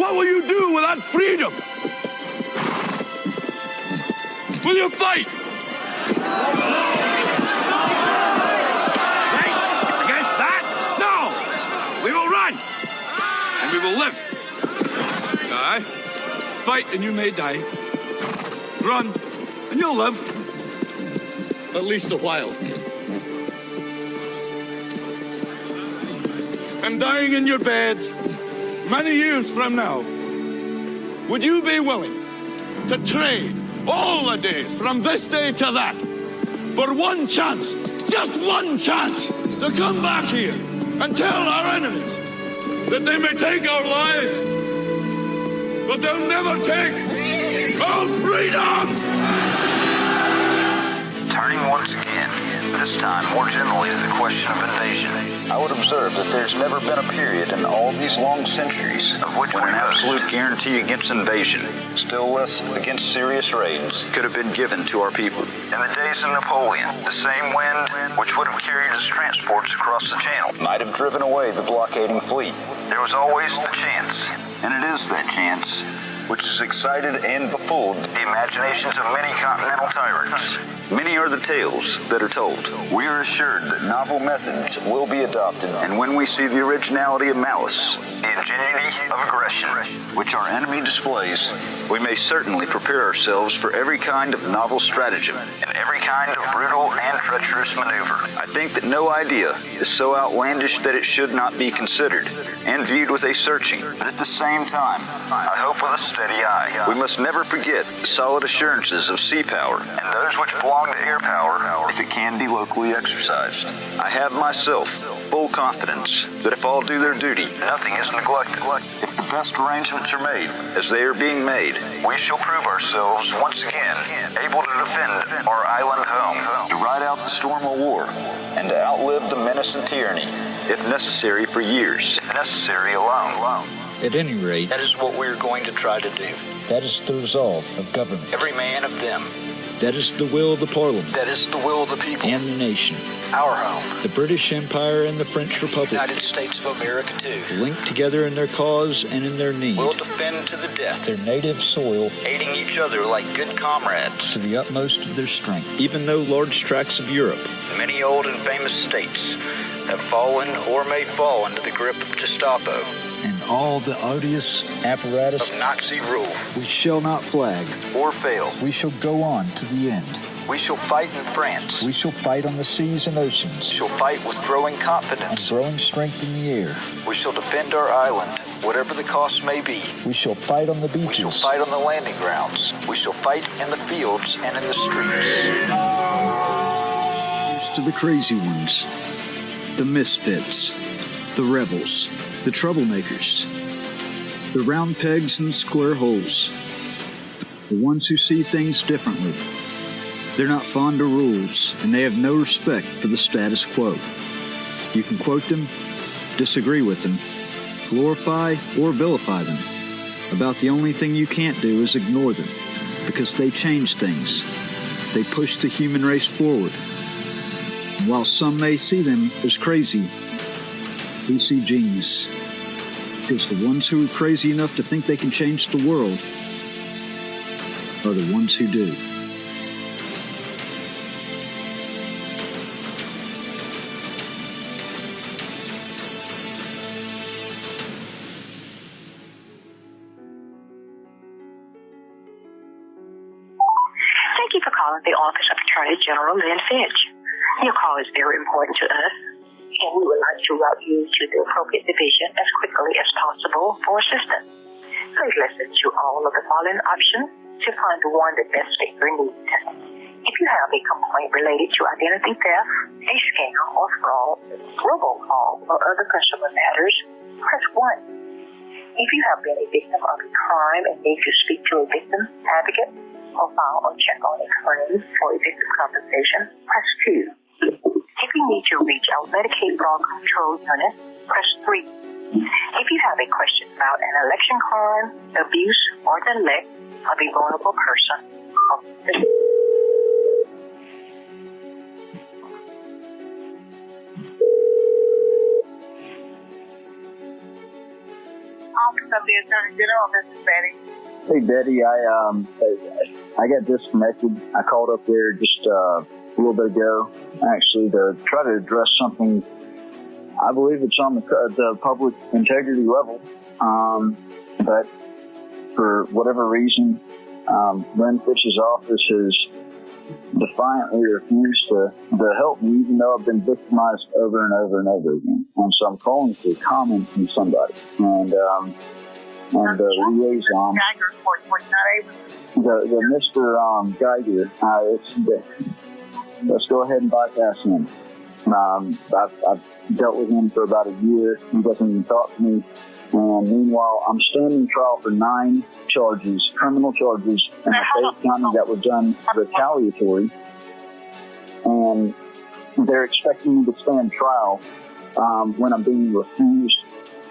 What will you do without freedom? Will you fight? Fight against that? No! We will run, and we will live. Aye. Fight and you may die. Run and you'll live. At least a while. And dying in your beds many years from now, would you be willing to trade all the days from this day to that for one chance, just one chance, to come back here and tell our enemies that they may take our lives, but they'll never take our freedom? Turning once again, this time more generally to the question of invasion. I would observe that there's never been a period in all these long centuries of which when an absolute guarantee against invasion, still less against serious raids, could have been given to our people. In the days of Napoleon, the same wind which would have carried his transports across the channel might have driven away the blockading fleet. There was always the chance, and it is that chance which has excited and befooled the imaginations of many continental tyrants. Many are the tales that are told. We are assured that novel methods will be adopted, and when we see the originality of malice, the ingenuity of aggression, which our enemy displays, we may certainly prepare ourselves for every kind of novel stratagem and every kind of brutal and treacherous maneuver. I think that no idea is so outlandish that it should not be considered and viewed with a searching, but at the same time, I hope with a steady eye. We must never forget the solid assurances of sea power and those which belong to air power if it can be locally exercised. I have myself full confidence that if all do their duty, nothing is neglected. If the best arrangements are made, as they are being made, we shall prove ourselves once again able to defend our island home, to ride out the storm of war, and to outlive the menace of tyranny, if necessary for years, if necessary alone. At any rate, That is what we are going to try to do. that is the resolve of government. Every man of them. That is the will of the Parliament That is the will of the people. and the nation. Our home. The British Empire and the French Republic, United States of America too. linked together in their cause and in their need, Will defend to the death, their native soil aiding each other like good comrades. to the utmost of their strength. Even though large tracts of Europe, Many old and famous states have fallen or may fall into the grip of Gestapo, and all the odious apparatus, of Nazi rule, we shall not flag. or fail. We shall go on to the end. We shall fight in France. We shall fight on the seas and oceans, We shall fight with growing and confidence. growing strength in the air. We shall defend our island, whatever the cost may be. We shall fight on the We shall beaches. fight on the landing grounds. We shall fight in the fields and in the streets. To the crazy ones, the misfits, the rebels, the troublemakers, the round pegs and square holes, the ones who see things differently. They're not fond of rules, and they have no respect for the status quo. You can quote them, disagree with them, glorify or vilify them. About the only thing you can't do is ignore them, because they change things. They push the human race forward. And while some may see them as crazy, we see genius. Because the ones who are crazy enough to think they can change the world are the ones who do. Thank you for calling the Office of Attorney General Lynn Finch. Your call is very important to us, and we would like to route you to the appropriate division as quickly as possible for assistance. Please listen to all of the following options to find the one that best fits your needs. If you have a complaint related to identity theft, a scam or fraud, robocall, or other consumer matters, press 1. If you have been a victim of a crime and need to speak to a victim advocate or file or check on a claim for a victim compensation, press 2. If you need to reach our Medicaid Fraud Control Unit, press 3. If you have a question about an election crime, abuse, or neglect of a vulnerable person, Office of the Attorney General. This is Betty. Hey, Betty, I got disconnected. I called up there just a little bit ago, actually, to try to address something. I believe it's on the public integrity level, but for whatever reason, Lynn Fitch's office has defiantly refused to help me, even though I've been victimized over and over and over again. And so I'm calling for a comment from somebody. And the liaison, the Mr. Geiger, let's go ahead and bypass him. I've dealt with him for about a year. He doesn't even talk to me. And meanwhile, I'm standing trial for 9 charges, criminal charges, in Lafayette County that were done retaliatory. And they're expecting me to stand trial when I'm being refused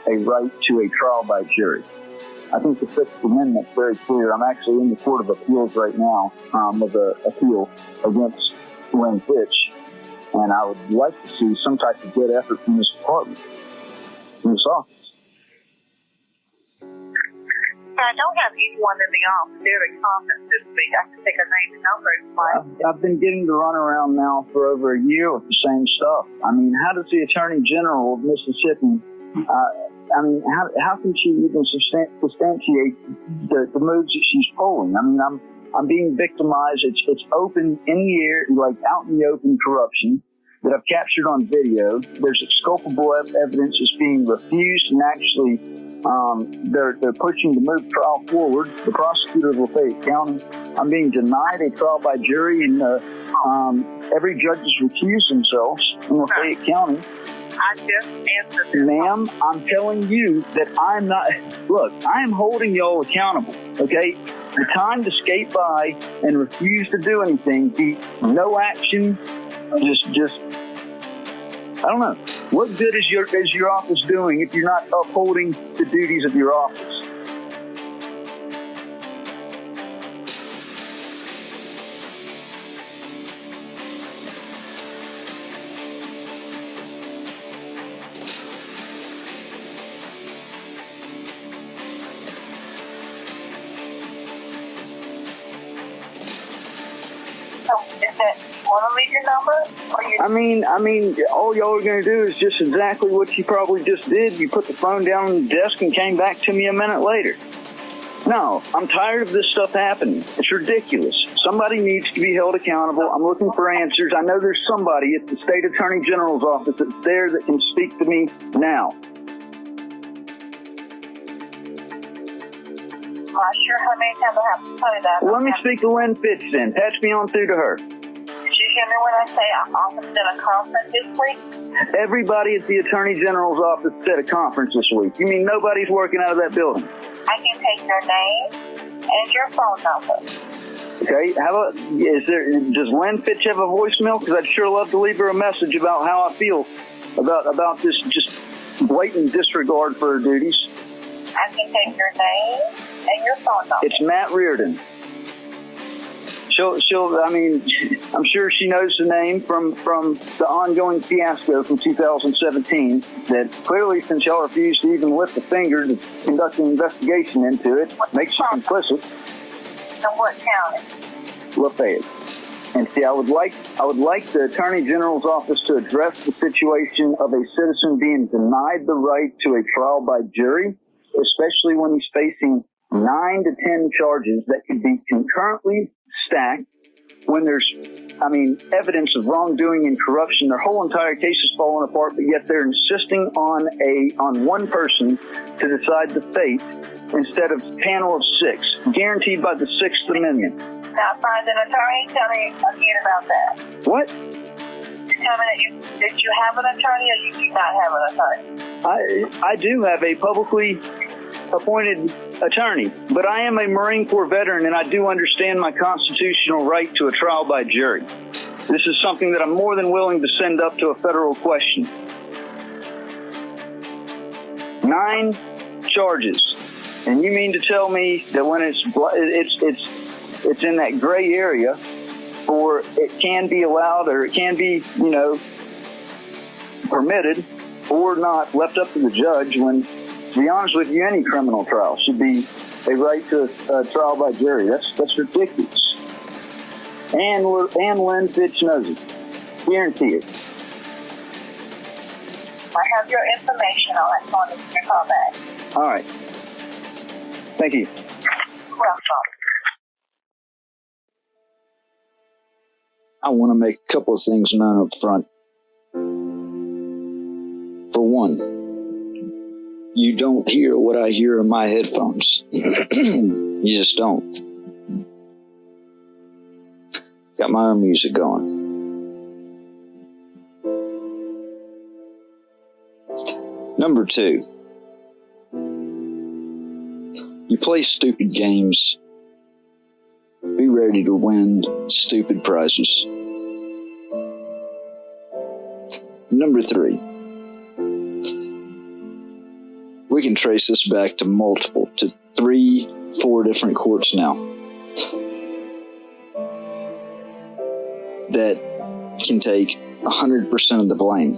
a right to a trial by jury. I think the 6th Amendment is very clear. I'm actually in the Court of Appeals right now with an appeal against Lynn Fitch. And I would like to see some type of good effort from this department, from this office. I don't have anyone in the office there at conference this week. I can take a name and number if you like. I've been getting to run around now for over a year with the same stuff. I mean, how does the Attorney General of Mississippi, how can she even substantiate the moves that she's pulling? I mean, I'm being victimized. It's open in the air, like out in the open corruption that I've captured on video. There's exculpable evidence that's being refused, and actually they're pushing to move trial forward. The prosecutor of Lafayette County, I'm being denied a trial by jury, and every judge has recused themselves in Lafayette County. I just answered this. Ma'am, I'm telling you that I'm not. Look, I am holding y'all accountable, okay? The time to skate by and refuse to do anything, no action, just I don't know. What good is your office doing if you're not upholding the duties of your office? Want to leave your number? I mean, all y'all are going to do is just exactly what you probably just did. You put the phone down on the desk and came back to me a minute later. No, I'm tired of this stuff happening. It's ridiculous. Somebody needs to be held accountable. I'm looking for answers. I know there's somebody at the State Attorney General's office that's there that can speak to me now. I'm not sure how many times I have to tell you that. Well, let me speak to Lynn Fitch then. Patch me on through to her. Did you hear me when I say I'm office at a conference this week? Everybody at the Attorney General's office is at a conference this week. You mean nobody's working out of that building? I can take your name and your phone number. Okay, does Lynn Fitch have a voicemail? Because I'd sure love to leave her a message about how I feel about this just blatant disregard for her duties. I can take your name and your phone number. It's Matt Reardon. I'm sure she knows the name from the ongoing fiasco from 2017 that clearly, since y'all refused to even lift a finger to conduct an investigation into it, makes you complicit. In what county? Lafayette. And see, I would like the Attorney General's office to address the situation of a citizen being denied the right to a trial by jury, especially when he's facing 9 to 10 charges that could be concurrently stacked when there's, evidence of wrongdoing and corruption. Their whole entire case is falling apart, but yet they're insisting on one person to decide the fate instead of a panel of 6, guaranteed by the 6th Amendment. Now, find an attorney. Tell me again about that. What? Tell me that you have an attorney or you do not have an attorney. I do have a publicly appointed attorney, but I am a Marine Corps veteran, and I do understand my constitutional right to a trial by jury. This is something that I'm more than willing to send up to a federal question. 9 charges, and you mean to tell me that when it's in that gray area, or it can be allowed, or it can be, permitted, or not left up to the judge when To be honest with you, any criminal trial should be a right to a trial by jury. That's ridiculous. And Lynn Fitch knows it. Guarantee it. I have your information. I'll acknowledge your call back. All right. Thank you. Welcome. I want to make a couple of things known up front. For one, you don't hear what I hear in my headphones. You just don't. Got my own music going. Number two, you play stupid games. Be ready to win stupid prizes. Number three, we can trace this back to 3-4 different courts now that can take 100% of the blame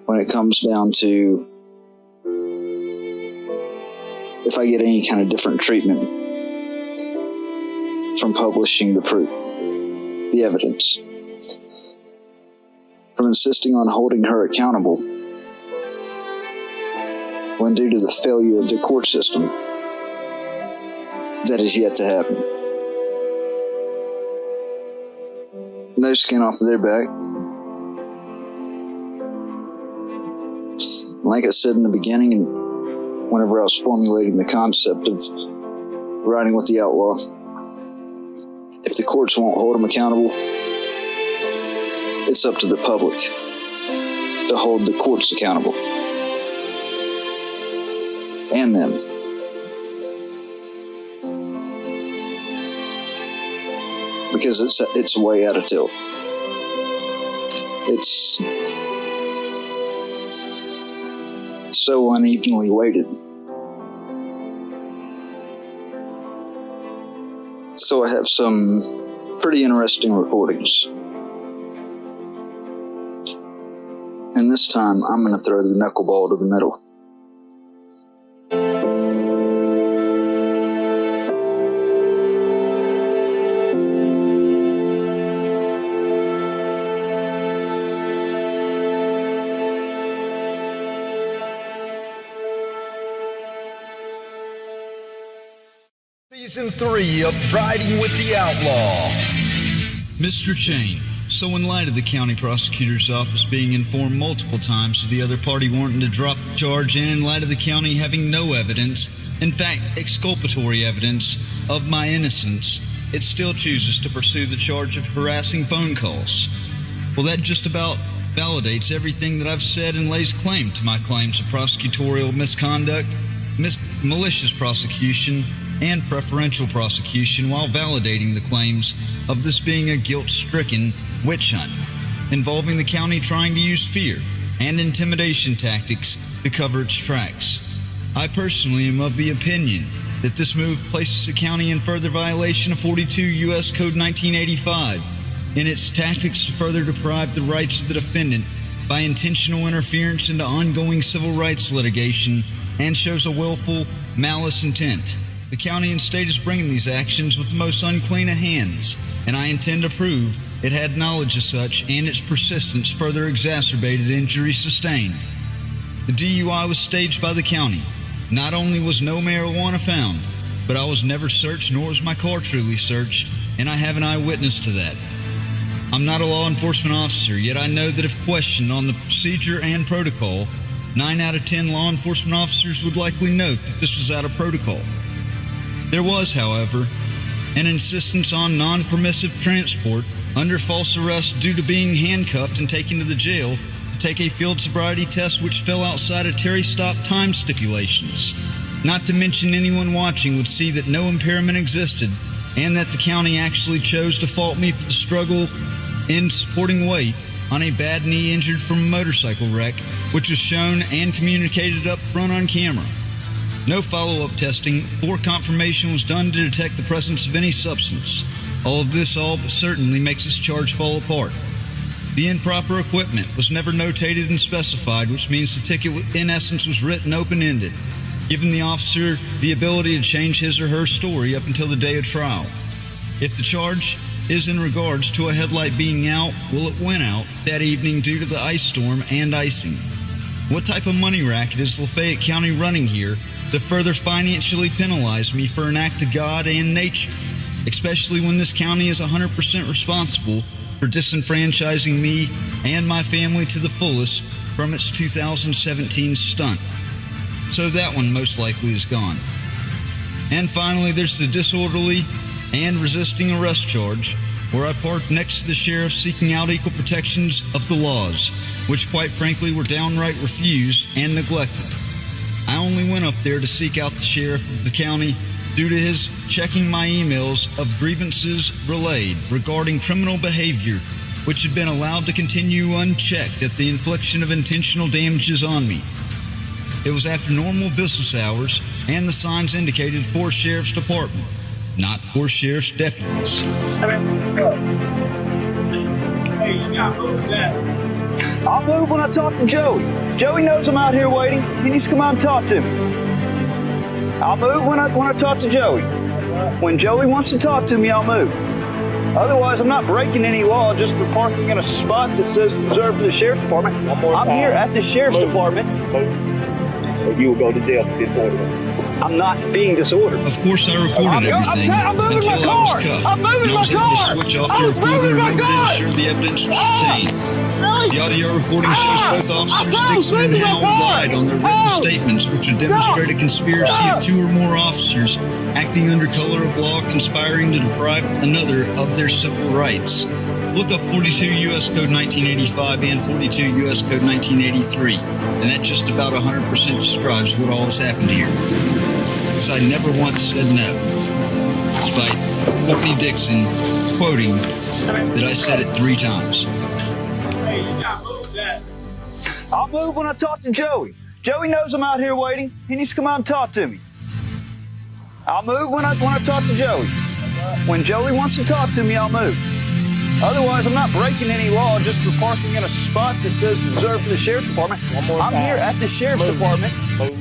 when it comes down to if I get any kind of different treatment from publishing the proof, the evidence, from insisting on holding her accountable when due to the failure of the court system that is yet to happen. No skin off of their back. Like I said in the beginning, and whenever I was formulating the concept of riding with the outlaw, if the courts won't hold them accountable, it's up to the public to hold the courts accountable. And them. Because it's way out of tilt. It's so unevenly weighted. So I have some pretty interesting recordings. And this time I'm going to throw the knuckleball to the middle. Season 3 of Riding with the Outlaw. Mr. Chain, so in light of the county prosecutor's office being informed multiple times of the other party wanting to drop the charge, and in light of the county having no evidence, in fact, exculpatory evidence, of my innocence, it still chooses to pursue the charge of harassing phone calls. Well, that just about validates everything that I've said and lays claim to my claims of prosecutorial misconduct, malicious prosecution, and preferential prosecution, while validating the claims of this being a guilt-stricken witch hunt involving the county trying to use fear and intimidation tactics to cover its tracks. I personally am of the opinion that this move places the county in further violation of 42 U.S. Code 1985 in its tactics to further deprive the rights of the defendant by intentional interference into ongoing civil rights litigation, and shows a willful malice intent. The county and state is bringing these actions with the most unclean of hands, and I intend to prove it had knowledge of such, and its persistence further exacerbated injuries sustained. The DUI was staged by the county. Not only was no marijuana found, but I was never searched, nor was my car truly searched, and I have an eyewitness to that. I'm not a law enforcement officer, yet I know that if questioned on the procedure and protocol, 9 out of 10 law enforcement officers would likely note that this was out of protocol. There was, however, an insistence on non-permissive transport under false arrest due to being handcuffed and taken to the jail to take a field sobriety test which fell outside of Terry stop time stipulations. Not to mention anyone watching would see that no impairment existed, and that the county actually chose to fault me for the struggle in supporting weight on a bad knee injured from a motorcycle wreck, which was shown and communicated up front on camera. No follow-up testing or confirmation was done to detect the presence of any substance. All of this certainly makes this charge fall apart. The improper equipment was never notated and specified, which means the ticket in essence was written open-ended, giving the officer the ability to change his or her story up until the day of trial. If the charge is in regards to a headlight being out, well, it went out that evening due to the ice storm and icing. What type of money racket is Lafayette County running here to further financially penalize me for an act of God and nature, especially when this county is 100% responsible for disenfranchising me and my family to the fullest from its 2017 stunt? So that one most likely is gone. And finally, there's the disorderly and resisting arrest charge, where I parked next to the sheriff seeking out equal protections of the laws, which quite frankly were downright refused and neglected. I only went up there to seek out the sheriff of the county due to his checking my emails of grievances relayed regarding criminal behavior, which had been allowed to continue unchecked at the infliction of intentional damages on me. It was after normal business hours, and the signs indicated for Sheriff's Department, not for Sheriff's deputies. I'll move when I talk to Joey. Joey knows I'm out here waiting. He needs to come out and talk to me. I'll move when I talk to Joey. When Joey wants to talk to me, I'll move. Otherwise, I'm not breaking any law just for parking in a spot that says reserved for the Sheriff's Department. I'm here at the Sheriff's Department. Or you will go to jail for disorderly. I'm not being disordered. Of course, I recorded everything until I was cuffed. I'm moving and I was my able car. to switch off the recorder in order to ensure the evidence was obtained. The audio recording shows both officers Dixon and Howell lied on their written statements, which would demonstrate a conspiracy of two or more officers acting under color of law, conspiring to deprive another of their civil rights. Look up 42 U.S. Code 1985 and 42 U.S. Code 1983, and that just about 100% describes what all has happened here. Because I never once said no, despite Courtney Dixon quoting that I said it 3 times. Hey, you gotta move that. I'll move when I talk to Joey. Joey knows I'm out here waiting. He needs to come out and talk to me. I'll move when I talk to Joey. When Joey wants to talk to me, I'll move. Otherwise, I'm not breaking any law just for parking in a spot that says reserved for the Sheriff's Department. I'm here at the Sheriff's Department. Move.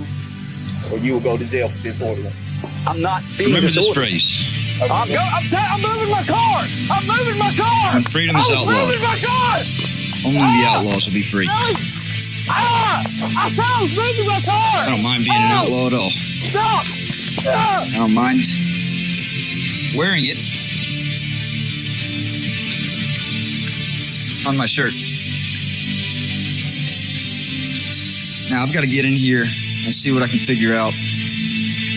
Or you will go to jail for disorderly. I'm not being Remember disorderly. this phrase. I'm moving my car. I'm moving my car. When freedom is outlawed, moving my car. only the outlaws will be free. I was moving my car. I don't mind being an outlaw at all. Stop. I don't mind wearing it on my shirt. Now I've got to get in here and see what I can figure out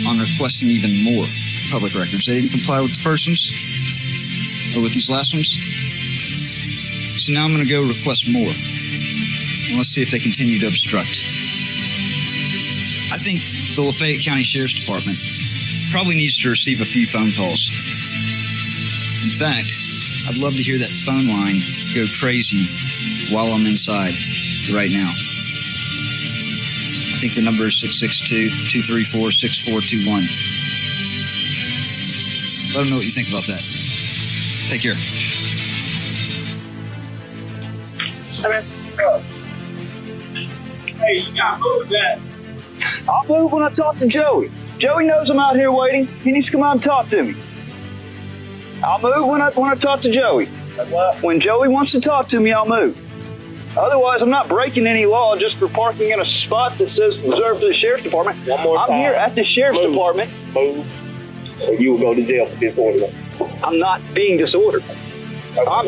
on requesting even more public records. They didn't comply with the first ones or with these last ones. So now I'm going to go request more. And let's see if they continue to obstruct. I think the Lafayette County Sheriff's Department probably needs to receive a few phone calls. In fact, I'd love to hear that phone line go crazy while I'm inside right now. I think the number is 662-234-6421. Let them know what you think about that. Take care. Hey, you gotta move that. I'll move when I talk to Joey. Joey knows I'm out here waiting. He needs to come out and talk to me. I'll move when I talk to Joey. When Joey wants to talk to me, I'll move. Otherwise, I'm not breaking any law just for parking in a spot that says reserved for the Sheriff's Department. I'm here at the Sheriff's Department. Move. Or you will go to jail for disorderly. I'm not being disordered. I'm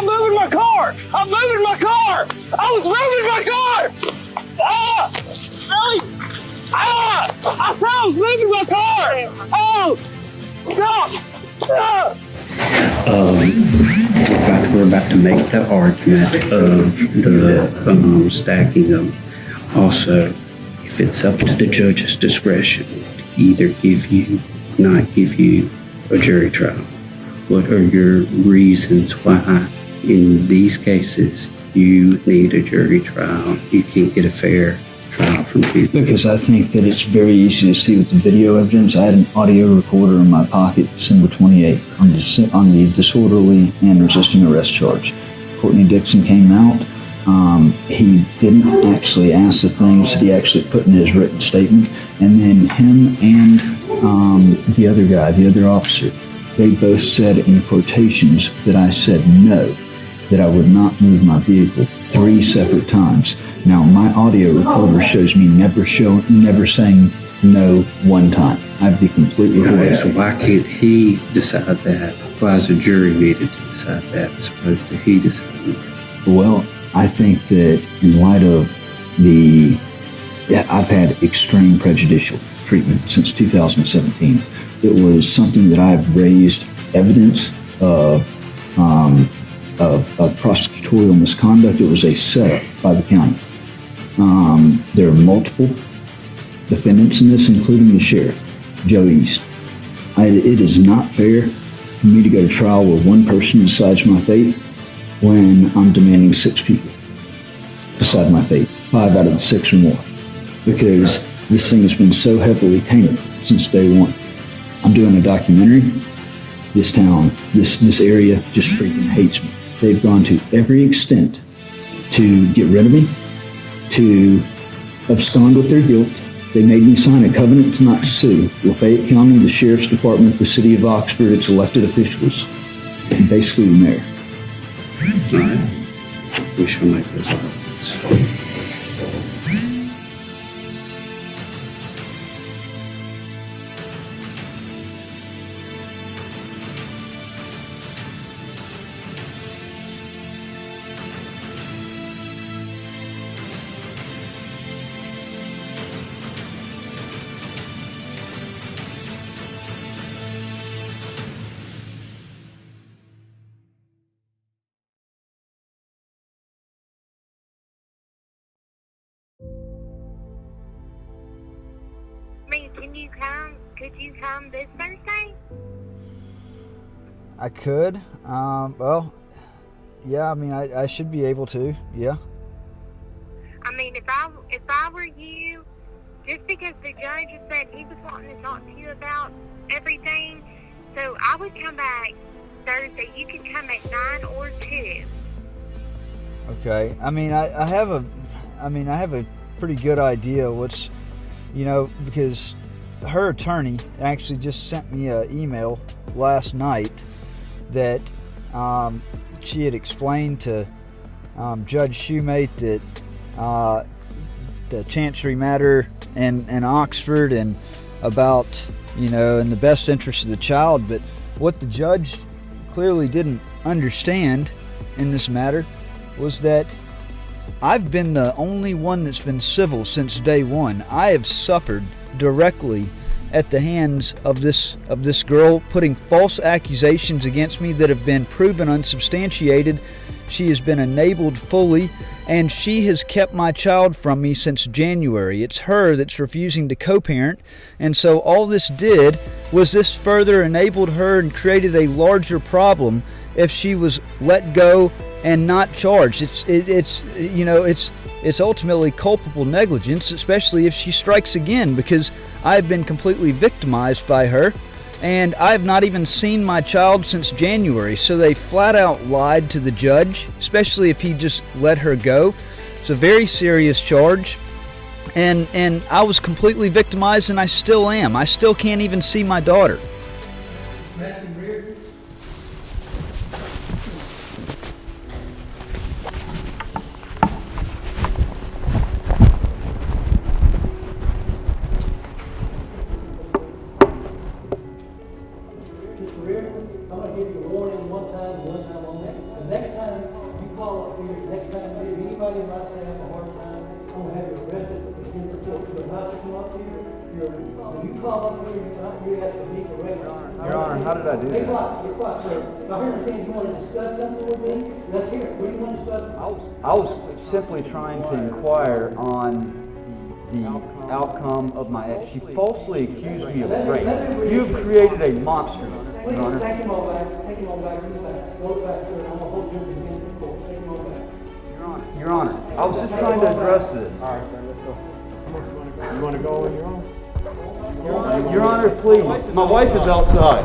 moving my car. I'm moving my car. I was moving my car. I was moving my car. Oh, stop. We're about to make the argument of the stacking them. Also, if it's up to the judge's discretion to either give you, not give you a jury trial, what are your reasons why in these cases you need a jury trial? You can't get a fair trial from people. Because I think that it's very easy to see with the video evidence. I had an audio recorder in my pocket December 28th on the disorderly and resisting arrest charge. Courtney Dixon came out, he didn't actually ask the things that he actually put in his written statement. And then him and the other guy, the other officer, they both said in quotations that I said no, that I would not move my vehicle 3 separate times. Now, my audio recorder shows me never saying no one time. I'd be completely Okay, so why can't he decide that? Why is the jury needed to decide that as opposed to he deciding that? Well, I think that in light of I've had extreme prejudicial treatment since 2017. It was something that I've raised evidence of prosecutorial misconduct. It was a setup by the county. There are multiple defendants in this, including the sheriff, Joe East. It is not fair for me to go to trial where one person decides my fate when I'm demanding 6 people decide my fate, 5 out of the 6 or more, because this thing has been so heavily tainted since day one. I'm doing a documentary. This town, this area just freaking hates me. They've gone to every extent to get rid of me, to abscond with their guilt. They made me sign a covenant to not sue Lafayette County, the Sheriff's Department, the City of Oxford, its elected officials, and basically the mayor. All right. We shall make those arguments. Could you come this Thursday? I could. Well, yeah, I mean, I should be able to, yeah. I mean, if I were you, just because the judge said he was wanting to talk to you about everything, so I would come back Thursday. You can come at 9 or 2. Okay. I mean, I have a pretty good idea what's, because her attorney actually just sent me an email last night that she had explained to Judge Shoemate that the Chancery matter and Oxford and about, in the best interest of the child. But what the judge clearly didn't understand in this matter was that I've been the only one that's been civil since day one. I have suffered directly at the hands of this girl, putting false accusations against me that have been proven unsubstantiated. She has been enabled fully, and she has kept my child from me since January. It's her that's refusing to co-parent, and so all this did was this further enabled her and created a larger problem if she was let go and not charged. It's ultimately culpable negligence, especially if she strikes again, because I've been completely victimized by her, and I've not even seen my child since January. So they flat out lied to the judge, especially if he just let her go. It's a very serious charge, and I was completely victimized, and I still am. I still can't even see my daughter. Reardon. I'm going to give you a warning one time only. The next time you call up here, next time you give anybody in my staff a hard time, I'm going to have you arrested for guilty of not to come up here. When you call up here, you have to meet the regular. Your Honor, how did I do that? Be quiet, sir. If I understand you want to discuss something with me, let's hear it. What do you want to discuss? I was simply trying to inquire on the outcome of my ex. She falsely accused me of rape. You've created a monster, Your Honor. Take him all back. Take him all back. Go back, sir. I'm going to hold you against the court. Take him all back. Your Honor, I was just trying to address this. All right, sir, let's go. You want to go on your own? Your Honor, please. My wife is outside.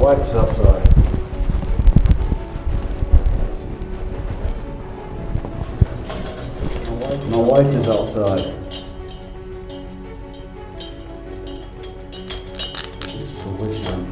wife's outside. My wife is outside. This is a witch hunt.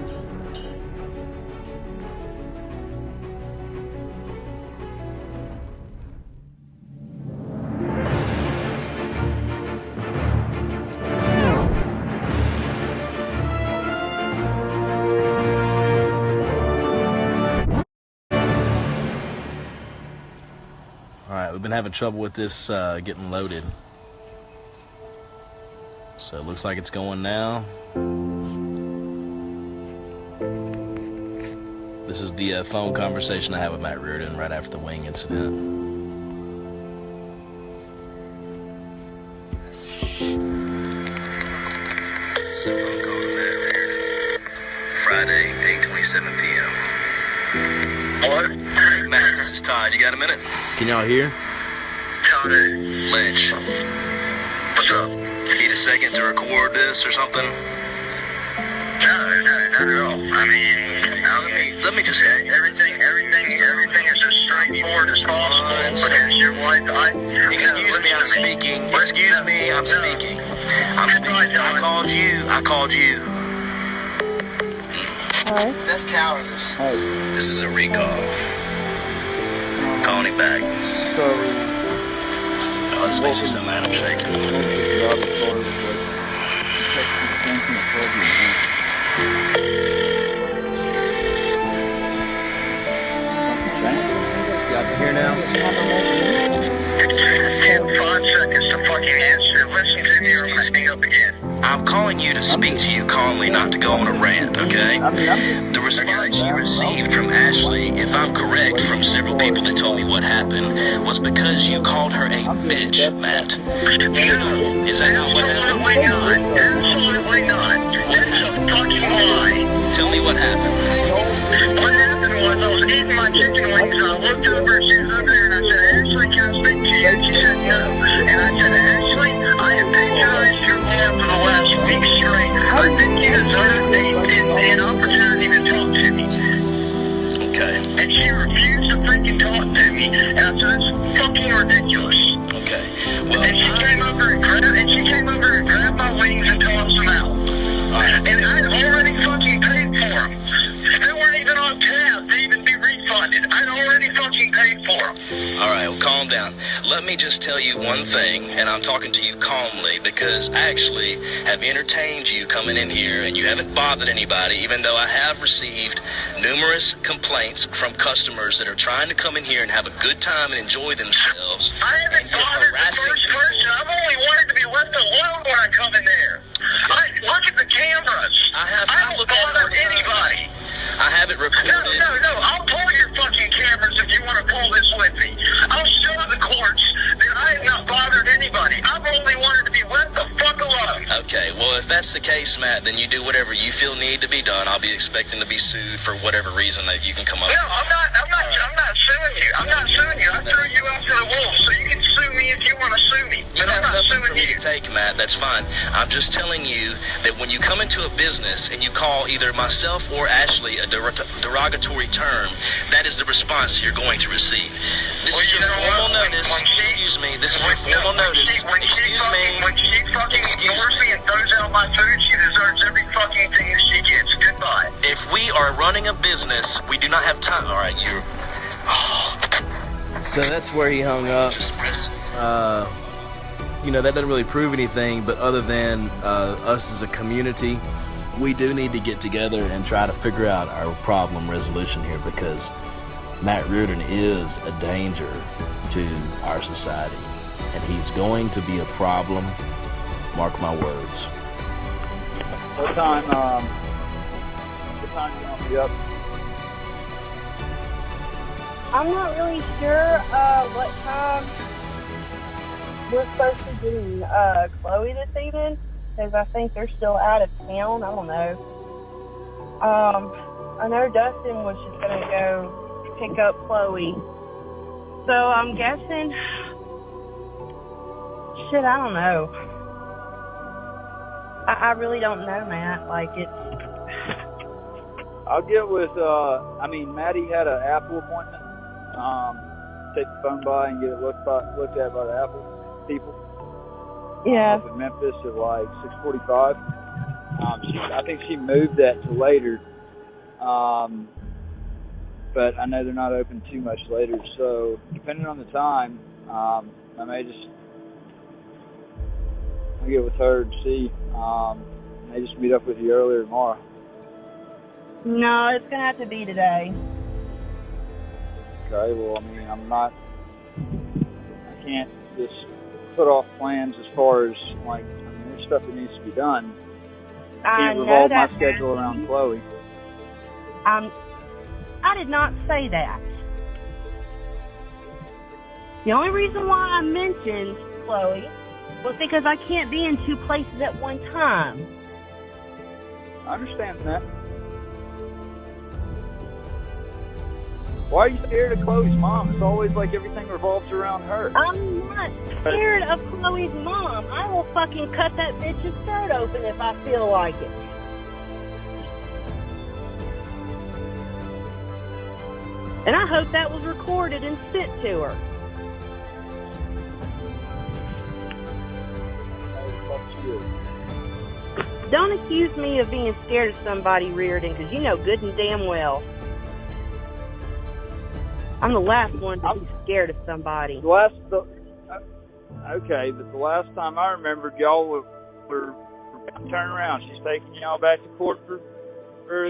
Alright, we've been having trouble with this getting loaded. So it looks like it's going now. This is the phone conversation I had with Matt Reardon right after the wing incident. This is a phone call to Matt Reardon. Friday, 8:27 p.m. Hello? Matt, this is Todd. You got a minute? Can y'all hear? Todd. Lynch. What's up? Need a second to record this or something? No, not at all. I mean, let me just say everything is as straightforward as possible. Because your wife, Excuse me, I'm speaking. Excuse me, I'm speaking. I'm speaking. I called you. Hi. That's cowardice. Hey. This is a recall. Calling him back. Oh, this makes you so mad I'm shaking. Y'all can hear now? 5 seconds to fucking answer. Listen to me or I'm gonna hang up again. I'm calling you to speak to you calmly, not to go on a rant, okay? The response you received from Ashley, if I'm correct, from several people that told me what happened, was because you called her a bitch, Matt. No. Is that not what happened? Absolutely not. Absolutely not. That's a fucking lie. Tell me what happened. What happened was I was eating my chicken wings and I looked over, she was over there and I said, Ashley, can I speak to you? And she said no. And I said, Ashley, I have patronized your bar for the last week straight. I think you deserve an opportunity to talk to me. Okay. And she refused to freaking talk to me. And I said, it's fucking ridiculous. Okay. Well, and she came over and grabbed my wings and tossed them out. And I had already fucking paid for them. They weren't even on tab to even be refunded. I'd already fucking paid for them. All right, well, calm down. Let me just tell you one thing, and I'm talking to you calmly, because I actually have entertained you coming in here, and you haven't bothered anybody, even though I have received numerous complaints from customers that are trying to come in here and have a good time and enjoy themselves. I haven't bothered the first person. I've only wanted to be left alone when I come in there. Look at the cameras. I haven't bothered anybody. I have it recorded. No. I'll pull your fucking cameras if you want to pull this with me. I'll show the courts that I have not bothered anybody. I've only wanted to be left the fuck alone. Okay, well, if that's the case, Matt, then you do whatever you feel need to be done. I'll be expecting to be sued for whatever reason that you can come up with. No, I'm not suing you. I'm not suing you. I threw you out to the wolves, so you can sue me if you want to sue me. But I'm not suing for me to take, Matt. That's fine. I'm just telling you that when you come into a business and you call either myself or Ashley a derogatory term, that is the response you're going to receive. This is your formal notice. Excuse me. This is your formal notice. Excuse me. When she fucking ignores me and throws out my food, she deserves every fucking thing that she gets. Goodbye. If we are running a business, we do not have time. All right, you're... Oh. So that's where he hung up. You know, that doesn't really prove anything, but other than us as a community, we do need to get together and try to figure out our problem resolution here, because Matt Reardon is a danger to our society, and he's going to be a problem. Mark my words. What time you want to be up? I'm not really sure what time we're supposed to be getting Chloe this evening, because I think they're still out of town. I don't know. I know Dustin was just going to go pick up Chloe. So I'm guessing... Shit, I don't know. I really don't know, Matt. Like, I'll get with, Maddie had an Apple appointment. Take the phone by and get it looked at by the Apple people. Yeah. Up in Memphis at like 6:45. I think she moved that to later. But I know they're not open too much later. So depending on the time, I may just I'll get with her and see. May just meet up with you earlier tomorrow. No, it's going to have to be today. Okay, well, I can't just put off plans as far as, there's stuff that needs to be done. I can't revolve my schedule around Chloe. I did not say that. The only reason why I mentioned Chloe was because I can't be in two places at one time. I understand that. Why are you scared of Chloe's mom? It's always like everything revolves around her. I'm not scared of Chloe's mom. I will fucking cut that bitch's throat open if I feel like it. And I hope that was recorded and sent to her. Don't accuse me of being scared of somebody, Reardon, because you know good and damn well I'm the last one to be scared of somebody. Okay, but the last time I remembered, y'all were turn around. She's taking y'all back to court for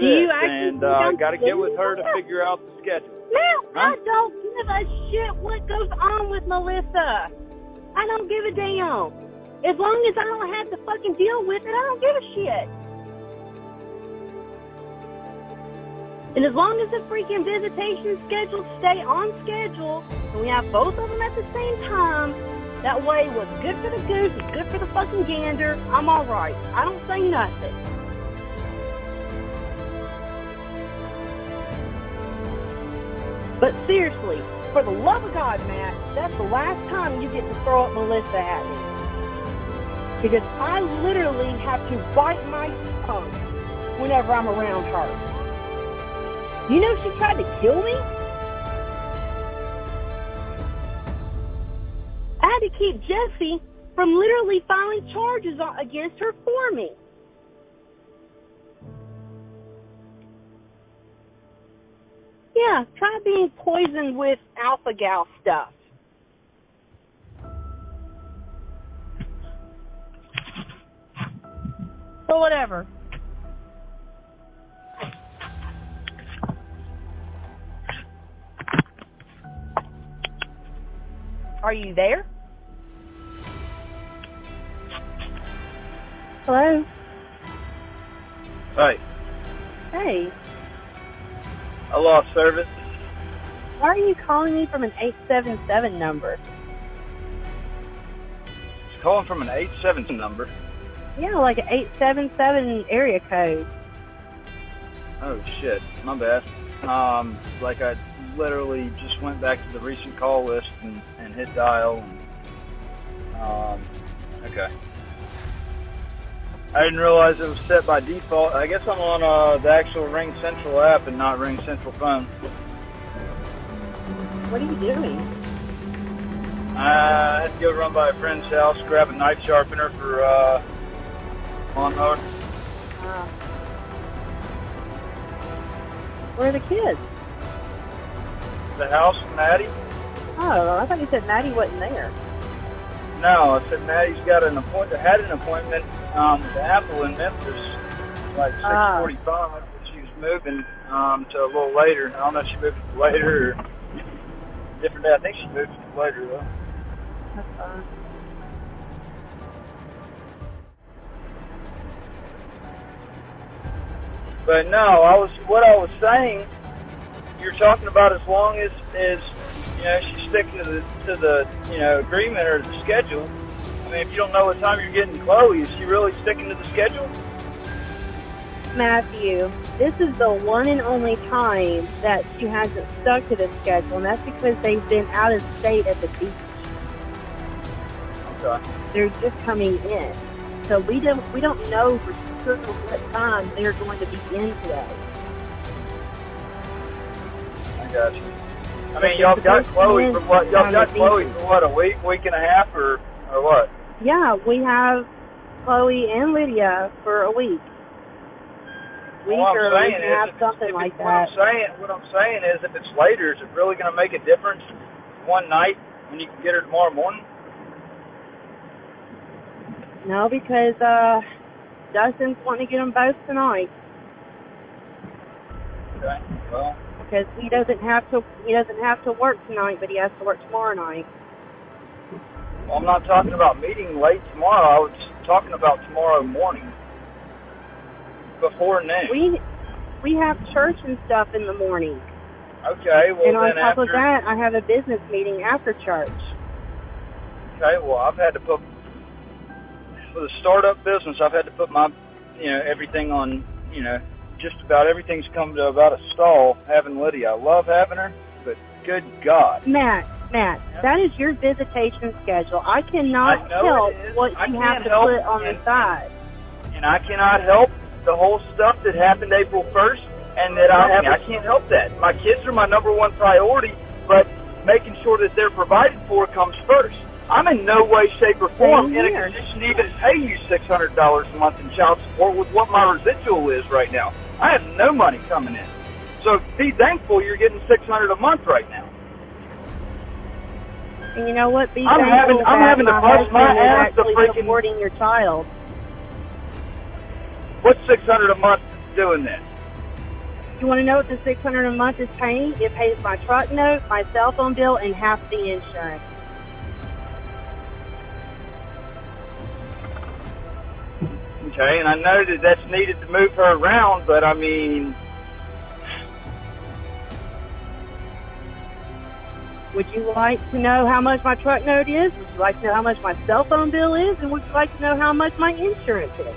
this, and got to get with her to figure out the schedule. No, I don't give a shit what goes on with Melissa. I don't give a damn. As long as I don't have to fucking deal with it, I don't give a shit. And as long as the freaking visitation schedules stay on schedule, and we have both of them at the same time, that way what's good for the goose is good for the fucking gander, I'm alright. I don't say nothing. But seriously, for the love of God, Matt, that's the last time you get to throw up Melissa at me. Because I literally have to bite my tongue whenever I'm around her. You know she tried to kill me? I had to keep Jesse from literally filing charges against her for me. Yeah, try being poisoned with alpha-gal stuff. So whatever. Are you there? Hello? Hey. Hey. I lost service. Why are you calling me from an 877 number? It's calling from an 877 number. Yeah, like an 877 area code. Oh, shit. My bad. I literally just went back to the recent call list and hit dial. Okay. I didn't realize it was set by default. I guess I'm on the actual Ring Central app and not Ring Central phone. What are you doing? I had to go run by a friend's house, grab a knife sharpener for lawnmower. Where are the kids? The house with Maddie? Oh, I thought you said Maddie wasn't there. No, I said Maddie's got had an appointment with Apple in Memphis, like 6:45, but she was moving to a little later. I don't know if she moved to later or different day. I think she moved to later though. That's fine. But no, what I was saying, you're talking about as long as she's sticking to the agreement or the schedule. I mean, if you don't know what time you're getting Chloe, is she really sticking to the schedule? Matthew, this is the one and only time that she hasn't stuck to the schedule, and that's because they've been out of state at the beach. Okay. They're just coming in, so we don't know for sure what time they're going to be in today. I got you. I mean, y'all got Chloe for what? Y'all got Chloe for what? A week and a half, or what? Yeah, we have Chloe and Lydia for a week. What I'm saying have something like that. What I'm saying is, if it's later, is it really going to make a difference one night when you can get her tomorrow morning? No, because Dustin's wanting to get them both tonight. Okay. Well. Because he doesn't have to work tonight, but he has to work tomorrow night. Well, I'm not talking about meeting late tomorrow. I was talking about tomorrow morning, before noon. We have church and stuff in the morning. Okay, well and on then top after, of that, I have a business meeting after church. Okay, well I've had to put, for the startup business, I've had to put my, everything on, just about everything's come to about a stall having Lydia. I love having her, but good God. Matt, that is your visitation schedule. I cannot help what you have to put on the side. And I cannot help the whole stuff that happened April 1st, and that I can't help that. My kids are my number one priority, but making sure that they're provided for comes first. I'm in no way, shape, or form in a position to even pay you $600 a month in child support with what my residual is right now. I have no money coming in. So be thankful you're getting $600 a month right now. And you know what? I'm having to bust my ass to freaking supporting your child. What's $600 a month doing this? You want to know what the $600 a month is paying? It pays my truck note, my cell phone bill, and half the insurance. Okay, and I know that that's needed to move her around, but I mean... Would you like to know how much my truck note is? Would you like to know how much my cell phone bill is? And would you like to know how much my insurance is?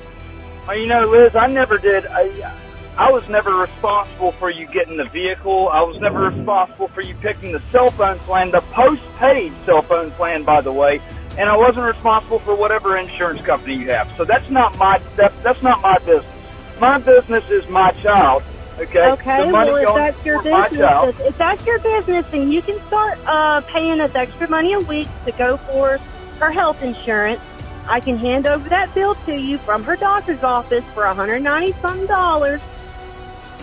Well, Liz, I never did. I was never responsible for you getting the vehicle. I was never responsible for you picking the cell phone plan, the post-paid cell phone plan, by the way. And I wasn't responsible for whatever insurance company you have. So that's not my that's not my business. My business is my child. Okay. Okay. Well, if that's your business, then you can start paying us extra money a week to go for her health insurance. I can hand over that bill to you from her doctor's office for $190-something.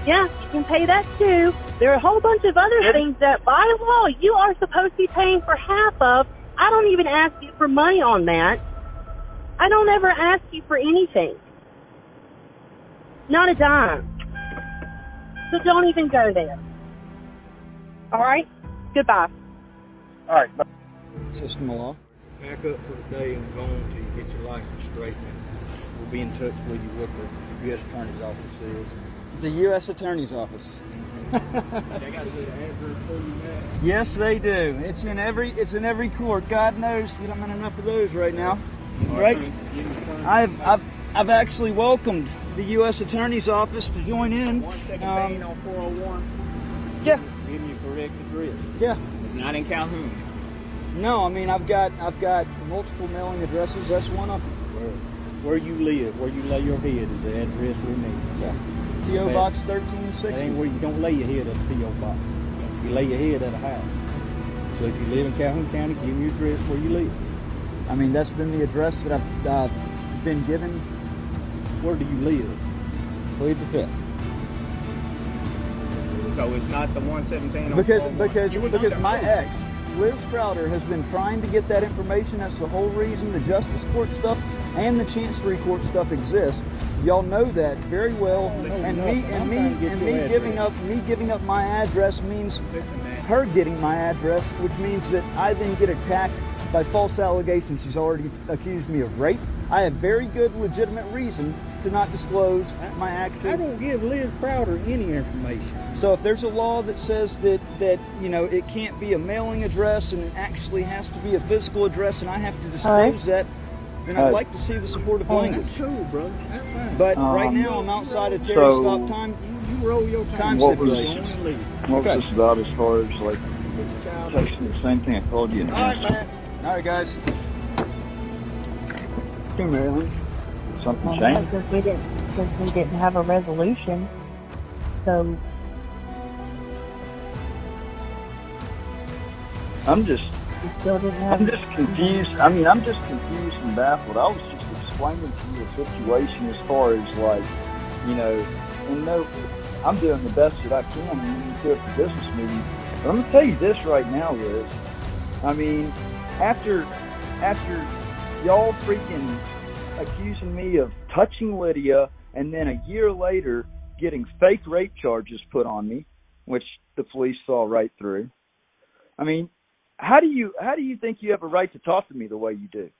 Yeah, you can pay that too. There are a whole bunch of other things that by law you are supposed to be paying for half of. I don't even ask you for money on that. I don't ever ask you for anything. Not a dime. So don't even go there. All right? Goodbye. All right. Bye. System of law. Pack up for the day and go on until you get your license straightened. We'll be in touch with you what the U.S. Attorney's Office is. The U.S. Attorney's Office. They got to get an address for you, man. Yes, they do. It's in every court. God knows we don't have enough of those right now. Right? I've actually welcomed the U.S. Attorney's Office to join in. 117 on 401. Yeah. Give you correct address. Yeah. It's not in Calhoun. No, I mean I've got multiple mailing addresses. That's one of them. Where you live, where you lay your head is the address we need. Yeah. P.O. Box 1360. That ain't where you don't lay your head at the P.O. Box. You lay your head at a house. So if you live in Calhoun County, give me your address where you live. I mean, that's been the address that I've been given. Where do you live? Plead the Fifth. So it's not the 117 on because my ex, Liz Crowder, has been trying to get that information. That's the whole reason the Justice Court stuff and the Chancery Court stuff exists. Y'all know that very well. And me giving up my address means her getting my address, which means that I then get attacked by false allegations. She's already accused me of rape. I have very good legitimate reason to not disclose my actual... I don't give Liz Crowder any information. So if there's a law that says that it can't be a mailing address and it actually has to be a physical address and I have to disclose that, then I'd like to see the supportive language. That's cool, brother. That's fine. But right now I'm outside of Terry stop time. You roll your time stipulations. What was this about as far as like texting the same thing I told you? All right, man. All right, guys. Hey, Marilyn. Something changed? Since we didn't have a resolution, so I'm just confused. I mean, I'm just confused and baffled. I was just explaining to you the situation as far as like, you know, and no, I'm doing the best that I can when you do it for business meeting. But I'm gonna tell you this right now, Liz. I mean, after y'all freaking accusing me of touching Lydia, and then a year later getting fake rape charges put on me, which the police saw right through. I mean, how do you think you have a right to talk to me the way you do?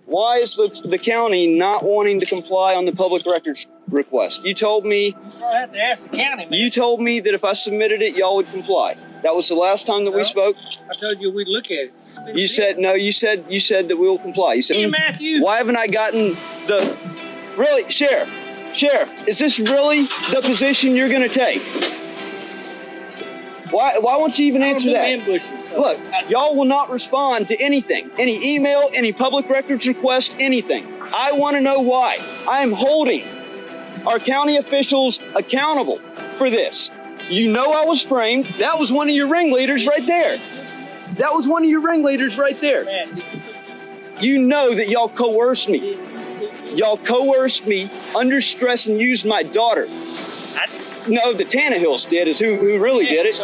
Why is the county not wanting to comply on the public records request? You told me. I have to ask the county, man. You told me that if I submitted it, y'all would comply. That was the last time that we spoke. I told you we'd look at it. You said no. You said that we will comply. You said, Hey, Matthew. Why haven't I gotten the? Really, Sheriff, is this really the position you're going to take? Why won't you even answer that? Ambushes, so. Look, y'all will not respond to anything, any email, any public records request, anything. I want to know why. I am holding our county officials accountable for this. You know I was framed. That was one of your ringleaders right there. That was one of your ringleaders right there. You know that y'all coerced me. Y'all coerced me under stress and used my daughter. No, the Tannehills did, is who really did it.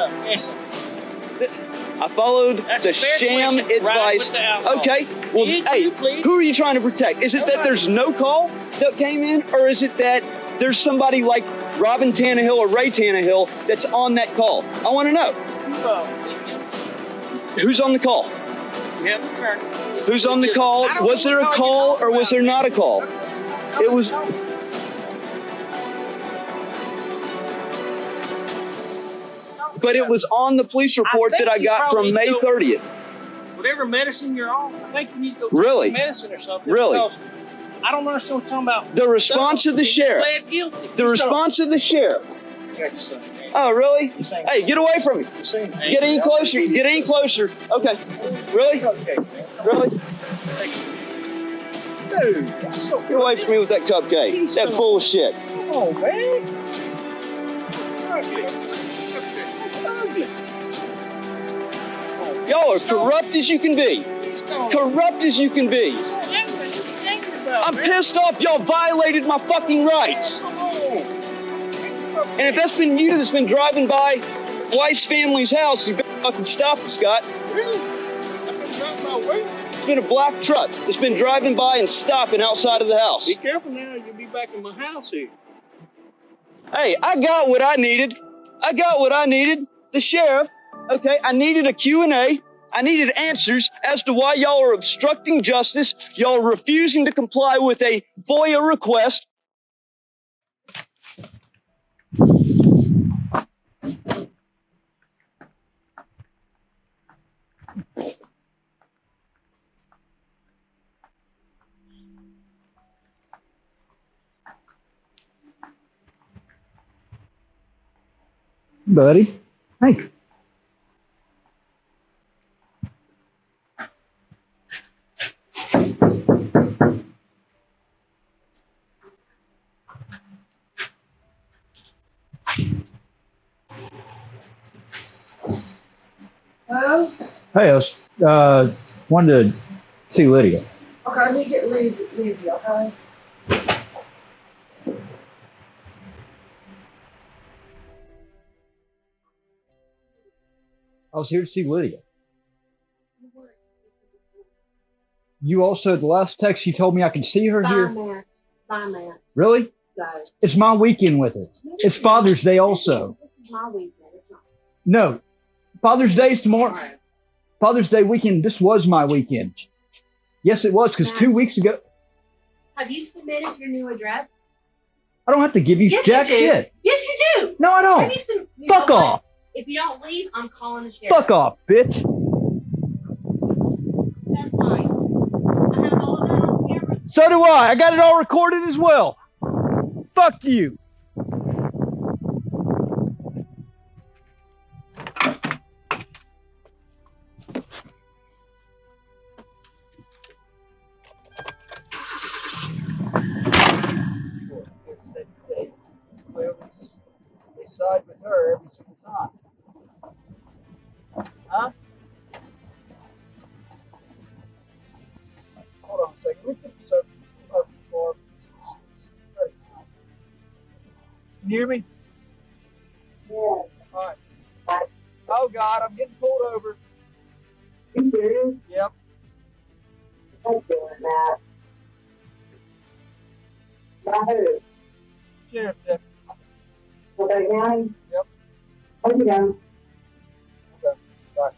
I followed the sham advice. Okay, well, hey, who are you trying to protect? Is it that there's no call that came in, or is it that there's somebody like Robin Tannehill or Ray Tannehill that's on that call? I want to know. Who's on the call? Who's on the call? Was there a call or was there not a call? It was. But it was on the police report that I got from May 30th. Whatever medicine you're on, I think you need to go Really? take medicine or something. Really? Because I don't understand what you're talking about. The response of the sheriff. Pled guilty. The response of the sheriff. Oh, really? Hey, get away from me. Get any closer. Get any closer. Okay. Really? Really? Dude, get away from me with that cupcake. That bullshit. Come on, man. Y'all are corrupt as you can be. Corrupt as you can be. I'm pissed off y'all violated my fucking rights. And if that's been you that's been driving by Weiss family's house, you better fucking stop it, Scott. Really? It's been a black truck that's been driving by and stopping outside of the house. Be careful now, you'll be back in my house here. Hey, I got what I needed. The sheriff, okay, I needed a Q&A. I needed answers as to why y'all are obstructing justice. Y'all are refusing to comply with a FOIA request. Buddy, Hank. Hello? Hey, I was, wanted to see Lydia. Okay, let me get Lizzie, okay? I was here to see Lydia. You also, the last text you told me I could see her here. Bye, Matt. Really? Go. It's my weekend with her. It's Father's Day also. This is my weekend. It's not. No. Father's Day is tomorrow. Right. Father's Day weekend, this was my weekend. Yes, it was, because 2 weeks ago. Have you submitted your new address? I don't have to give you jack shit. Yes, you do. No, I don't. Have you Fuck off. If you don't leave, I'm calling the sheriff. Fuck off, bitch. That's fine. I have all of that on camera. So do I. I got it all recorded as well. Fuck you. They side with her every single time. Huh? Can you hear me? Yeah. All right. Oh God, I'm getting pulled over. You serious? Yep. I'm doing that. By who? Sheriff deputy. Lafayette County? Yep. Oh, you know. Okay. Bye.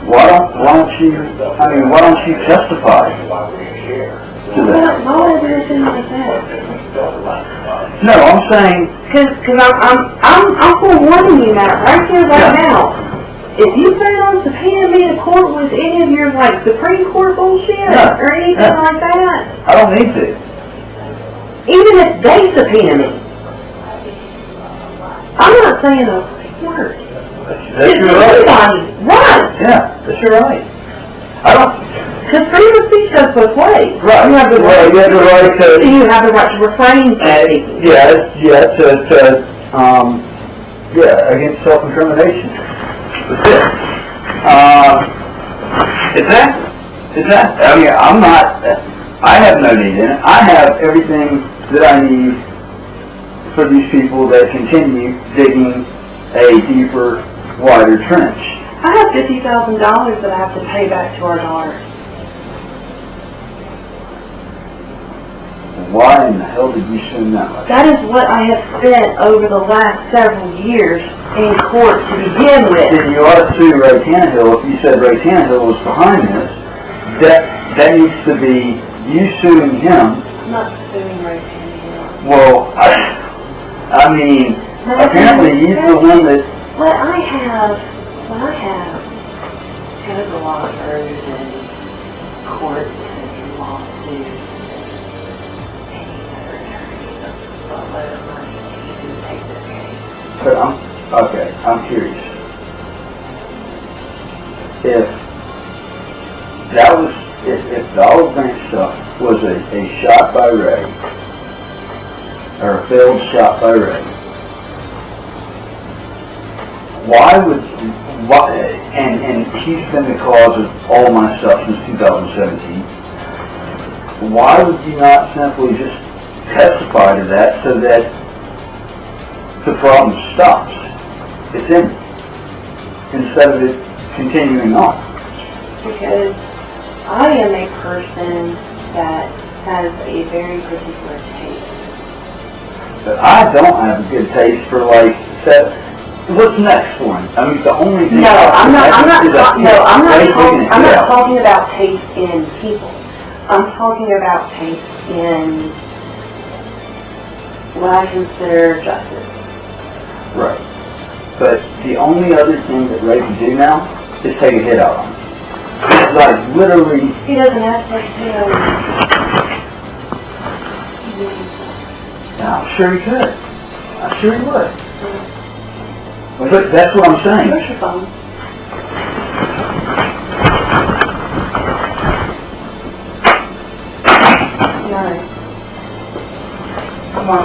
Why don't you testify to that? Why would I do anything like that? No, I'm saying, Because I'm forewarning you, Matt, right here, right now. If you plan on subpoenaing me to court with any of your, like, Supreme Court bullshit or anything like that, I don't need to. even if they subpoena me, I'm not saying a word. That's your right. Right. Yeah, that's your right. I don't. Because freedom of speech goes both ways. Right. You have the right. You have the right to. You have the right to refrain from speaking. Against self-incrimination. That's it. It's that. I mean, I'm not. I have no need in it. I have everything that I need for these people that continue digging a deeper, wider trench. I have $50,000 that I have to pay back to our daughter. Why in the hell did you spend that much? That is what I have spent over the last several years in court to begin with. Then you ought to sue Ray Tannehill. If you said Ray Tannehill was behind this, that needs to be you suing him. I'm not suing Ray Tannehill. Well, I mean, apparently he's the one that... What I have goes a lot further than court and lawsuits. But I'm curious. If the Olive Branch stuff was a shot by Ray, or a failed shot by Ray, and he's been the cause of all my stuff since 2017, why would you not simply just testify to that so that the problem stops? It's in, instead of it continuing on. Because I am a person that has a very particular taste. But I don't have a good taste for what's next for him? I mean, the only thing. I'm not talking about taste in people. I'm talking about taste in what I consider justice. Right. But the only other thing that Ray can do now is take a hit out on him. It's like literally. He doesn't have to take a hit out on him. I'm sure he could. I'm sure he would. But that's what I'm saying. Where's your phone? No. Come on.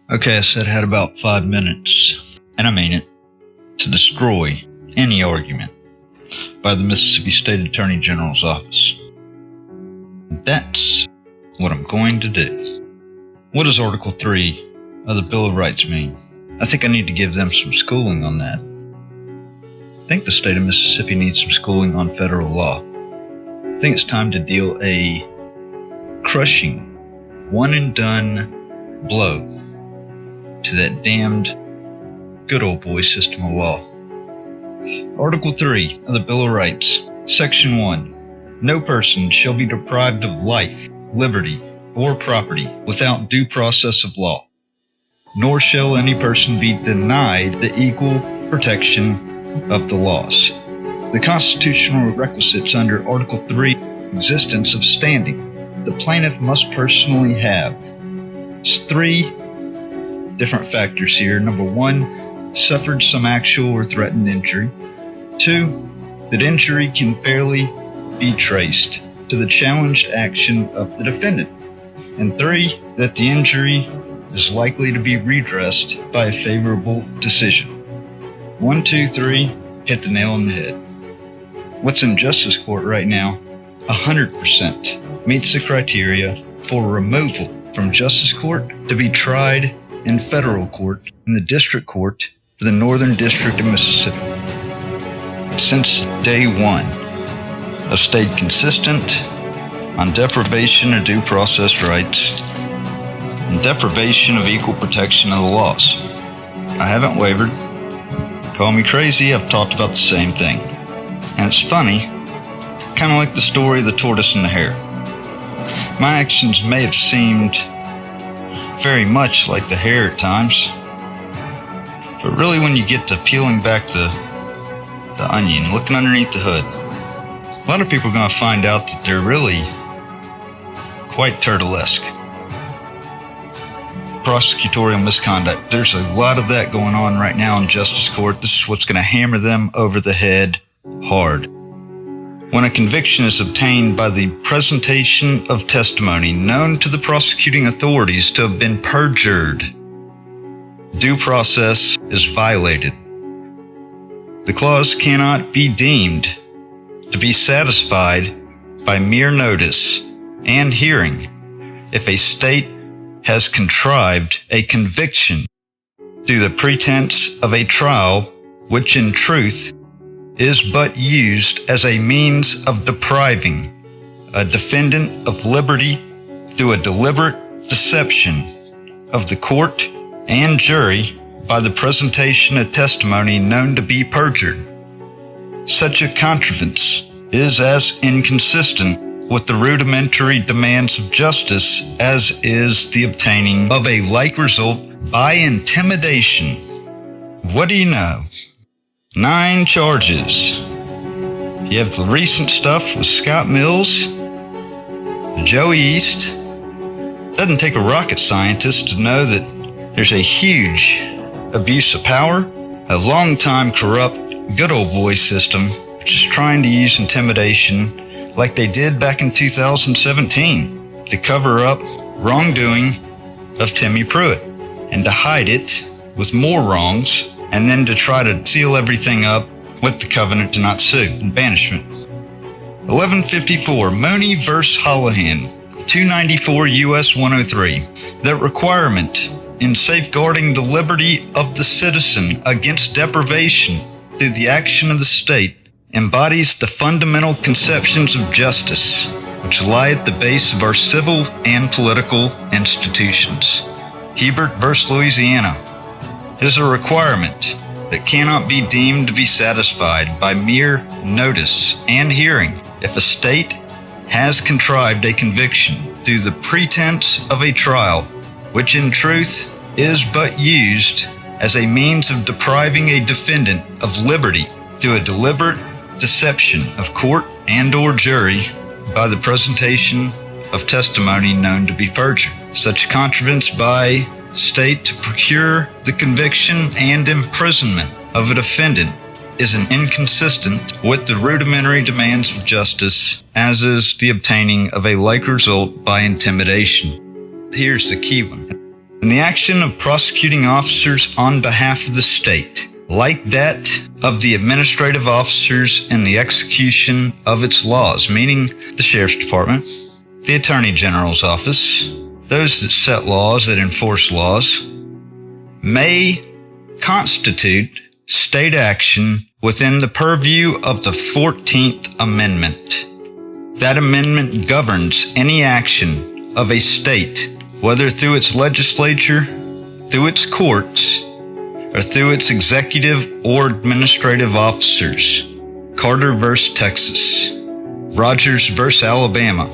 Okay, I said I had about 5 minutes, and I mean it, to destroy any argument by the Mississippi State Attorney General's office. That's what I'm going to do. What does Article 3 of the Bill of Rights mean? I think I need to give them some schooling on that. I think the state of Mississippi needs some schooling on federal law. I think it's time to deal a crushing, one-and-done blow to that damned good old boy system of law. Article 3 of the Bill of Rights, Section 1. No person shall be deprived of life, liberty, or property without due process of law, nor shall any person be denied the equal protection of the laws. The constitutional requisites under Article 3 existence of standing. The plaintiff must personally have 3 different factors here. Number 1, suffered some actual or threatened injury. 2, that injury can fairly be traced to the challenged action of the defendant. And 3, that the injury is likely to be redressed by a favorable decision. 1, 2, 3, hit the nail on the head. What's in justice court right now 100% meets the criteria for removal from justice court to be tried in federal court in the district court for the Northern District of Mississippi. Since day one, I've stayed consistent on deprivation of due process rights and deprivation of equal protection of the laws. I haven't wavered. Call me crazy, I've talked about the same thing. And it's funny, kind of like the story of the tortoise and the hare. My actions may have seemed very much like the hare at times, but really when you get to peeling back the onion, looking underneath the hood, a lot of people are going to find out that they're really quite turtlesque. Prosecutorial misconduct. There's a lot of that going on right now in justice court. This is what's going to hammer them over the head hard. When a conviction is obtained by the presentation of testimony known to the prosecuting authorities to have been perjured, due process is violated. The clause cannot be deemed to be satisfied by mere notice and hearing if a state has contrived a conviction through the pretense of a trial which in truth is but used as a means of depriving a defendant of liberty through a deliberate deception of the court and jury by the presentation of testimony known to be perjured. Such a contrivance is as inconsistent with the rudimentary demands of justice as is the obtaining of a like result by intimidation. What do you know? 9 charges. You have the recent stuff with Scott Mills, Joey East. Doesn't take a rocket scientist to know that there's a huge abuse of power, a long-time corrupt good old boy system which is trying to use intimidation like they did back in 2017 to cover up wrongdoing of Timmy Pruitt and to hide it with more wrongs and then to try to seal everything up with the covenant to not sue and banishment. 1154 Mooney v. Holohan, 294 U.S. 103. That requirement in safeguarding the liberty of the citizen against deprivation through the action of the state embodies the fundamental conceptions of justice which lie at the base of our civil and political institutions. Hebert v. Louisiana is a requirement that cannot be deemed to be satisfied by mere notice and hearing if a state has contrived a conviction through the pretense of a trial, which in truth is but used as a means of depriving a defendant of liberty through a deliberate deception of court and or jury by the presentation of testimony known to be perjured. Such contrivance by state to procure the conviction and imprisonment of a defendant is an inconsistent with the rudimentary demands of justice, as is the obtaining of a like result by intimidation. Here's the key one. In the action of prosecuting officers on behalf of the state, like that of the administrative officers in the execution of its laws, meaning the Sheriff's Department, the Attorney General's office, those that set laws, that enforce laws, may constitute state action within the purview of the 14th Amendment. That amendment governs any action of a state, whether through its legislature, through its courts, or through its executive or administrative officers. Carter v. Texas, Rogers v. Alabama,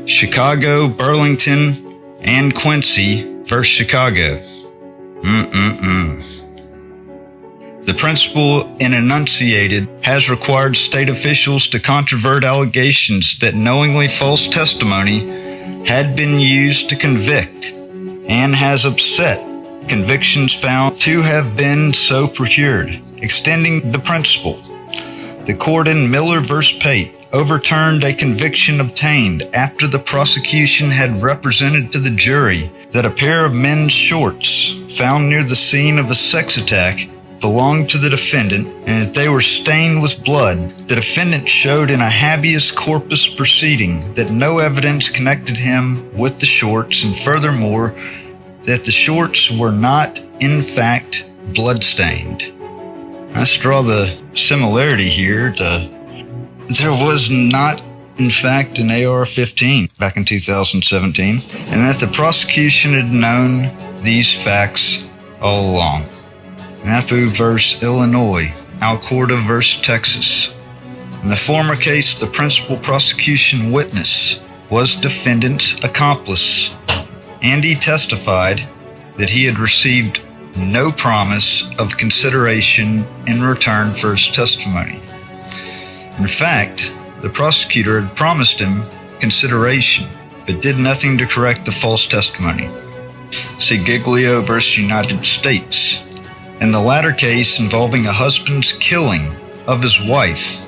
Chicago, Burlington, and Quincy v. Chicago. The principle enunciated has required state officials to controvert allegations that knowingly false testimony had been used to convict and has upset convictions found to have been so procured. Extending the principle, the court in Miller v. Pate overturned a conviction obtained after the prosecution had represented to the jury that a pair of men's shorts found near the scene of a sex attack belonged to the defendant and that they were stained with blood. The defendant showed in a habeas corpus proceeding that no evidence connected him with the shorts, and furthermore, that the shorts were not, in fact, bloodstained. Let's draw the similarity here. There was not, in fact, an AR-15 back in 2017, and that the prosecution had known these facts all along. Napu v. Illinois, Alcorta v. Texas. In the former case, the principal prosecution witness was defendant's accomplice, and he testified that he had received no promise of consideration in return for his testimony. In fact, the prosecutor had promised him consideration, but did nothing to correct the false testimony. See Giglio v. United States. In the latter case involving a husband's killing of his wife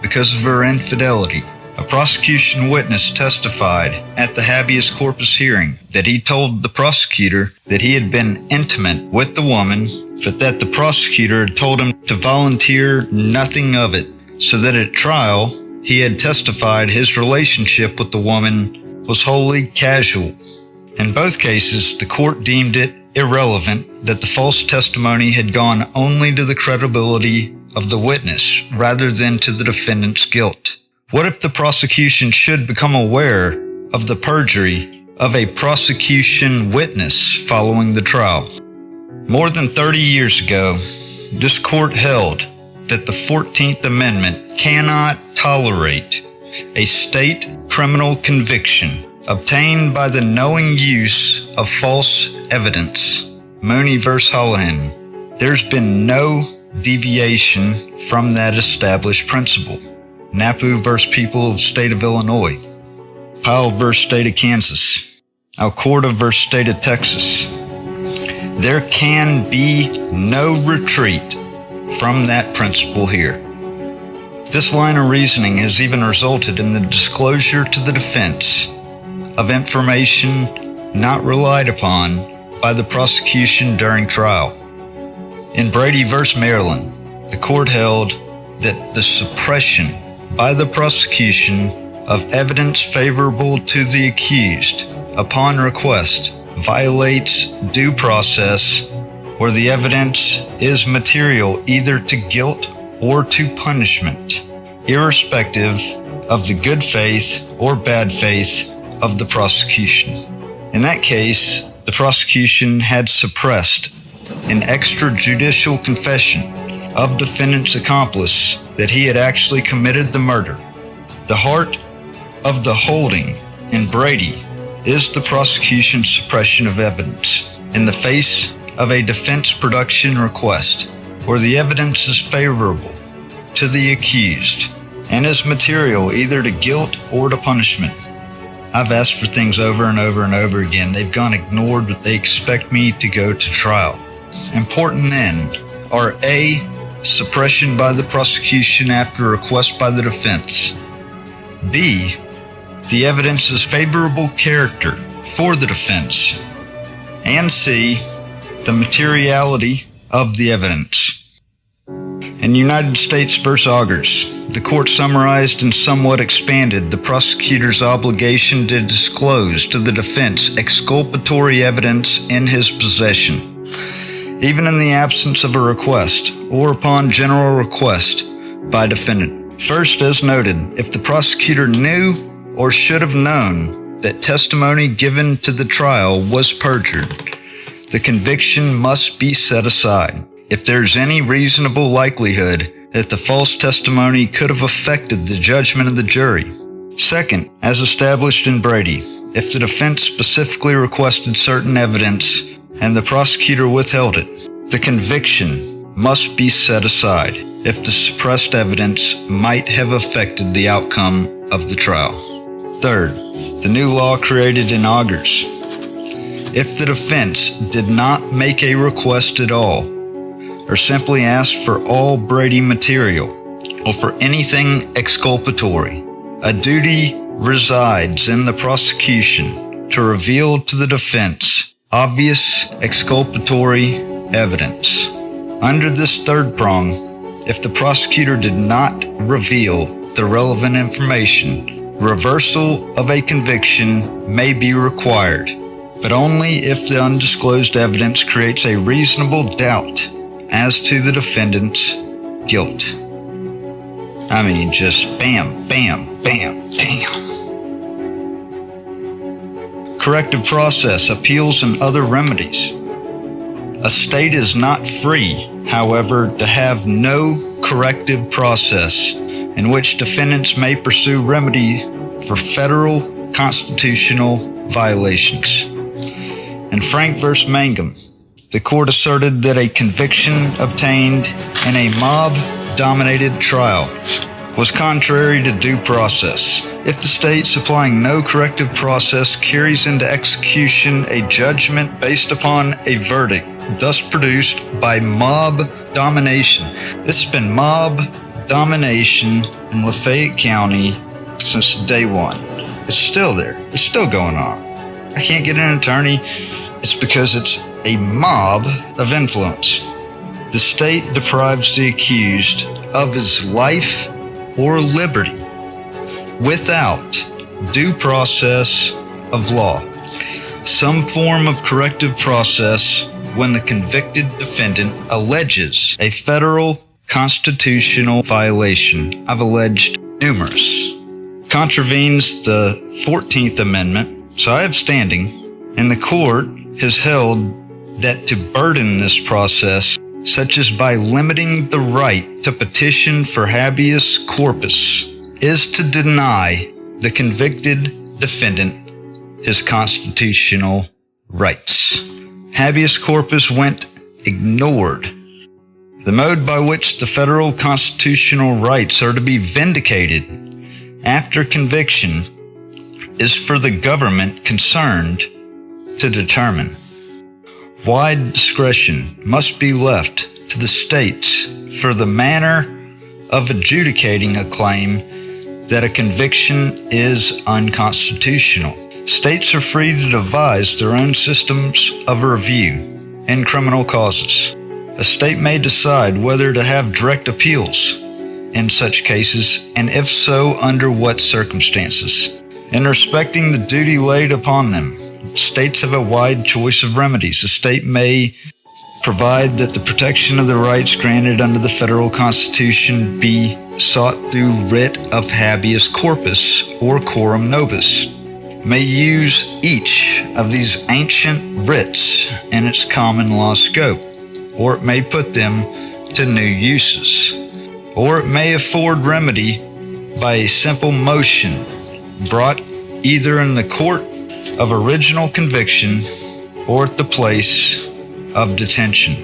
because of her infidelity, a prosecution witness testified at the habeas corpus hearing that he told the prosecutor that he had been intimate with the woman, but that the prosecutor had told him to volunteer nothing of it, so that at trial he had testified his relationship with the woman was wholly casual. In both cases, the court deemed it irrelevant that the false testimony had gone only to the credibility of the witness rather than to the defendant's guilt. What if the prosecution should become aware of the perjury of a prosecution witness following the trial? More than 30 years ago, this court held that the 14th Amendment cannot tolerate a state criminal conviction obtained by the knowing use of false evidence. Mooney v. Holohan. There's been no deviation from that established principle. Napu v. People of the State of Illinois. Powell v. State of Kansas. Alcorta v. State of Texas. There can be no retreat from that principle here. This line of reasoning has even resulted in the disclosure to the defense of information not relied upon by the prosecution during trial. In Brady v. Maryland, the court held that the suppression by the prosecution of evidence favorable to the accused upon request violates due process where the evidence is material either to guilt or to punishment, irrespective of the good faith or bad faith of the prosecution. In that case, the prosecution had suppressed an extrajudicial confession of defendant's accomplice that he had actually committed the murder. The heart of the holding in Brady is the prosecution's suppression of evidence in the face of a defense production request where the evidence is favorable to the accused and is material either to guilt or to punishment. I've asked for things over and over and over again. They've gone ignored, but they expect me to go to trial. Important then are A, suppression by the prosecution after request by the defense. B, the evidence's favorable character for the defense. And C, the materiality of the evidence. In United States v. Augers, the court summarized and somewhat expanded the prosecutor's obligation to disclose to the defense exculpatory evidence in his possession, even in the absence of a request or upon general request by defendant. First, as noted, if the prosecutor knew or should have known that testimony given to the trial was perjured, the conviction must be set aside. If there's any reasonable likelihood that the false testimony could have affected the judgment of the jury. Second, as established in Brady, if the defense specifically requested certain evidence and the prosecutor withheld it, the conviction must be set aside if the suppressed evidence might have affected the outcome of the trial. Third, the new law created in Augers. if the defense did not make a request at all, or simply asked for all Brady material, or for anything exculpatory, a duty resides in the prosecution to reveal to the defense obvious exculpatory evidence. Under this third prong, if the prosecutor did not reveal the relevant information, reversal of a conviction may be required, but only if the undisclosed evidence creates a reasonable doubt as to the defendant's guilt. I mean, just bam, bam, bam, bam. Corrective process, appeals, and other remedies. A state is not free, however, to have no corrective process in which defendants may pursue remedy for federal constitutional violations. In Frank v. Mangum, the court asserted that a conviction obtained in a mob-dominated trial was contrary to due process. If the state supplying no corrective process carries into execution a judgment based upon a verdict thus produced by mob domination. This has been mob domination in Lafayette County since day one. It's still there. It's still going on. I can't get an attorney. It's because it's a mob of influence. The state deprives the accused of his life or liberty without due process of law. Some form of corrective process when the convicted defendant alleges a federal constitutional violation. I've alleged numerous. Contravenes the 14th Amendment, so I have standing, and the court has held that to burden this process, such as by limiting the right to petition for habeas corpus, is to deny the convicted defendant his constitutional rights. Habeas corpus went ignored. The mode by which the federal constitutional rights are to be vindicated after conviction is for the government concerned to determine. Wide discretion must be left to the states for the manner of adjudicating a claim that a conviction is unconstitutional. States are free to devise their own systems of review in criminal causes. A state may decide whether to have direct appeals in such cases, and if so, under what circumstances. In respecting the duty laid upon them, states have a wide choice of remedies. A state may provide that the protection of the rights granted under the federal constitution be sought through writ of habeas corpus or coram nobis. May use each of these ancient writs in its common law scope, or it may put them to new uses, or it may afford remedy by a simple motion brought either in the court of original conviction or at the place of detention.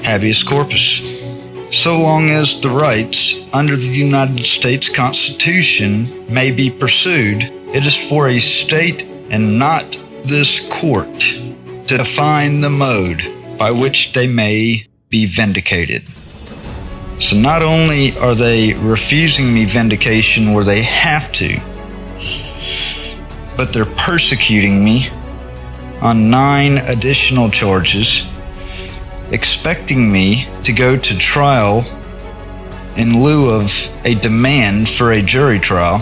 Habeas corpus. So long as the rights under the United States Constitution may be pursued, it is for a state and not this court to define the mode by which they may be vindicated. So not only are they refusing me vindication where they have to, but they're persecuting me on 9 additional charges, expecting me to go to trial in lieu of a demand for a jury trial.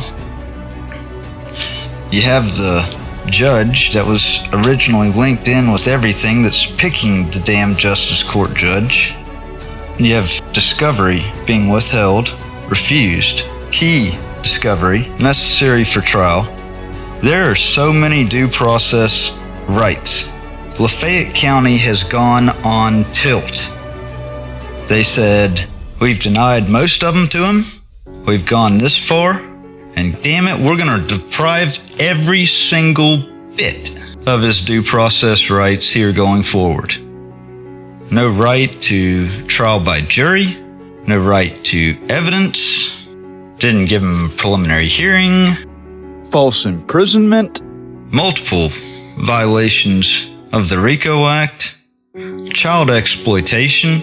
You have the judge that was originally linked in with everything that's picking the damn Justice Court judge. You have discovery being withheld, refused, key discovery necessary for trial. There are so many due process rights. Lafayette County has gone on tilt. They said, we've denied most of them to him, we've gone this far, and damn it, we're going to deprive every single bit of his due process rights here going forward. No right to trial by jury, no right to evidence, didn't give him a preliminary hearing, false imprisonment, multiple violations of the RICO Act, child exploitation,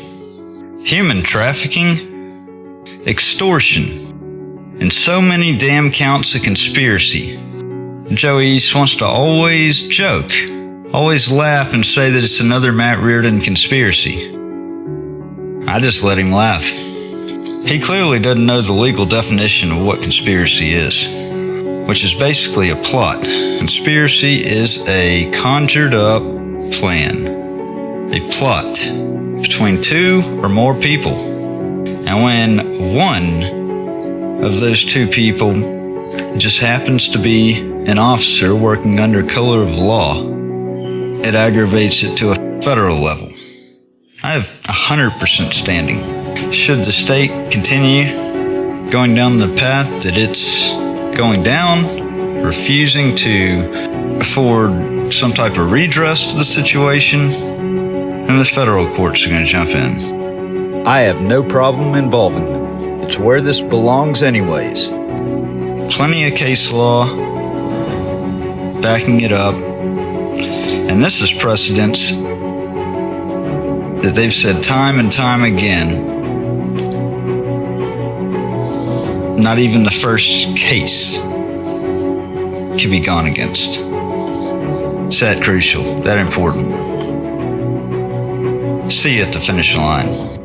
human trafficking, extortion, and so many damn counts of conspiracy. Joey East wants to always joke, always laugh and say that it's another Matt Reardon conspiracy. I just let him laugh. He clearly doesn't know the legal definition of what conspiracy is, which is basically a plot. Conspiracy is a conjured up plan, a plot between two or more people. And when one of those two people just happens to be an officer working under color of law, it aggravates it to a federal level. I have 100% standing. Should the state continue going down the path that it's going down, refusing to afford some type of redress to the situation, then the federal courts are going to jump in. I have no problem involving them. It's where this belongs anyways. Plenty of case law backing it up, and this is precedence that they've said time and time again. Not even the first case can be gone against. It's that crucial, that important. See you at the finish line.